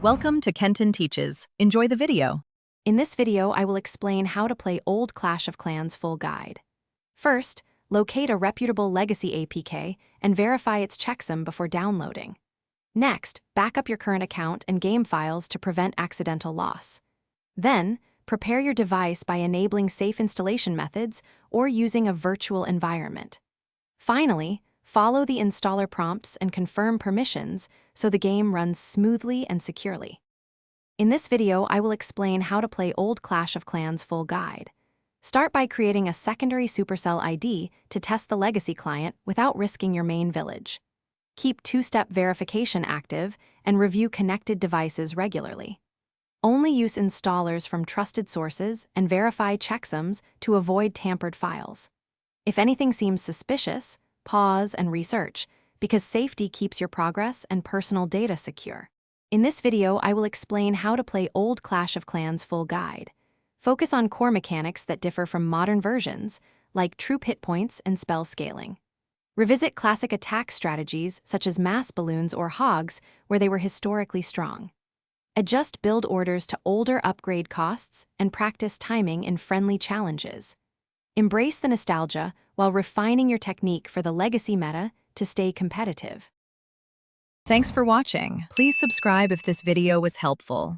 Welcome to Kenton Teaches. Enjoy the video. In this video, I will explain how to play Old Clash of Clans full guide. First, locate a reputable legacy APK and verify its checksum before downloading. Next, back up your current account and game files to prevent accidental loss. Then, prepare your device by enabling safe installation methods or using a virtual environment. Finally, follow the installer prompts and confirm permissions so the game runs smoothly and securely. In this video, I will explain how to play Old Clash of Clans full guide. Start by creating a secondary Supercell ID to test the legacy client without risking your main village. Keep two-step verification active and review connected devices regularly. Only use installers from trusted sources and verify checksums to avoid tampered files. If anything seems suspicious, pause and research, because safety keeps your progress and personal data secure. In this video, I will explain how to play Old Clash of Clans full guide. Focus on core mechanics that differ from modern versions, like troop hit points and spell scaling. Revisit classic attack strategies such as mass balloons or hogs where they were historically strong. Adjust build orders to older upgrade costs and practice timing in friendly challenges. Embrace the nostalgia while refining your technique for the legacy meta to stay competitive. Thanks for watching. Please subscribe if this video was helpful.